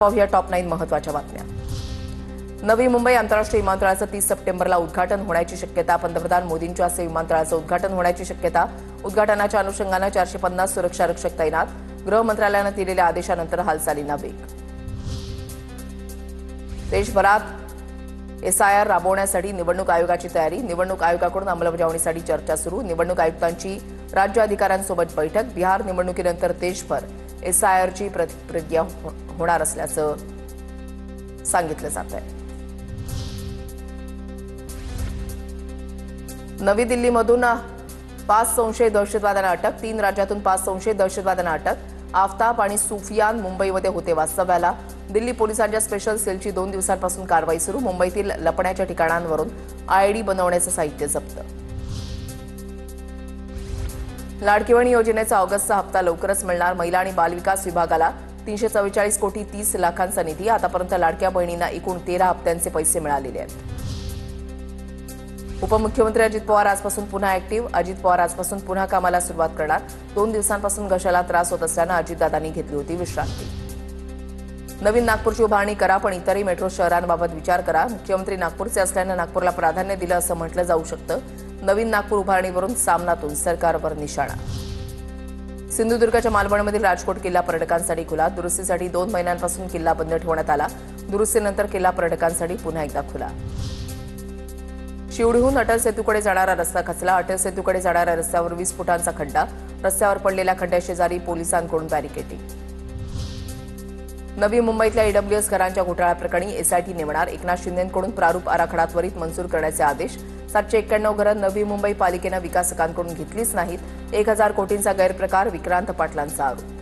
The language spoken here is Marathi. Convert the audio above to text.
पाहूया टॉप 9 महत्त्वाच्या बातम्या। नवी मुंबई आंतरराष्ट्रीय विमानतळाचं 30 सप्टेंबरला उद्घाटन होण्याची शक्यता। पंतप्रधान मोदींच्या हस्ते विमानतळाचं उद्घाटन होण्याची शक्यता। उद्घाटनाच्या अनुषंगाने 450 सुरक्षा रक्षक तैनात। गृह मंत्रालयाने दिलेल्या आदेशानंतर हालचालींना वेग। देशभरात एसआयआर राबवण्यासाठी निवडणूक आयोगाची तयारी। निवडणूक आयोगाकडून अंमलबजावणीसाठी चर्चा सुरू। निवडणूक आयुक्तांची राज्य अधिकाऱ्यांसोबत बैठक। बिहार निवडणुकीनंतर देशभर एसआयआरची प्रतिक्रिया होणार असल्याचं सांगितलं जात आहे। नवी दिल्लीमधून 5 संशयित दहशतवाद्यांना अटक। 3 राज्यातून 5 संशयित दहशतवाद्यांना अटक। आफताब आणि सुफियान मुंबईमध्ये होते वास्तव्याला। दिल्ली पोलिसांच्या स्पेशल सेलची 2 दिवसांपासून कारवाई सुरू। मुंबईतील लपण्याच्या ठिकाणांवरून आयडी बनवण्याचं साहित्य जप्त। लाडकी बहीण योजनेचा ऑगस्टचा हप्ता लवकरच मिळणार। महिला आणि बालविकास विभागाला 344 कोटी 30 लाखांचा निधी। आतापर्यंत लाडक्या बहिणींना एकूण 13 हप्त्यांचे पैसे मिळालेले आहेत। उपमुख्यमंत्री अजित पवार आजपासून पुन्हा ऍक्टिव्ह। अजित पवार आजपासून पुन्हा कामाला सुरुवात करणार। 2 दिवसांपासून घशाला त्रास होत असल्यानं अजितदादांनी घेतली होती विश्रांती। नवीन नागपूरची उभारणी करा, पण इतरही मेट्रो शहरांबाबत विचार करा। मुख्यमंत्री नागपूरचे असल्यानं नागपूरला प्राधान्य दिलं असं म्हटलं जाऊ शकतं। नवीन नागपूर उभारणीवरून सामनातून सरकारवर निशाणा। सिंधुदुर्गच्या मालवणमधील राजकोट किल्ला पर्यटकांसाठी खुला। दुरुस्तीसाठी 2 महिन्यांपासून किल्ला बंद ठेवण्यात आला। दुरुस्तीनंतर किल्ला पर्यटकांसाठी पुन्हा एकदा खुला। शिवडीहून अटल सेतूकडे जाणारा रस्ता खचला। अटल सेतूकडे जाणाऱ्या रस्त्यावर 20 फुटांचा खड्डा। रस्त्यावर पडलेल्या खड्ड्याशेजारी पोलिसांकडून बॅरिकेडिंग। नवी मुंबईतल्या ईडब्ल्यूएस घरांच्या घोटाळ्याप्रकरणी एसआयटी नेमणार। एकनाथ शिंदेंकडून प्रारूप आराखडा त्वरित मंजूर करण्याचे आदेश। 791 घरं नवी मुंबई पालिकेनं विकासकांकडून घेतलीच नाहीत। 1000 कोटींचा गैरप्रकार, विक्रांत पाटलांचा आरोप।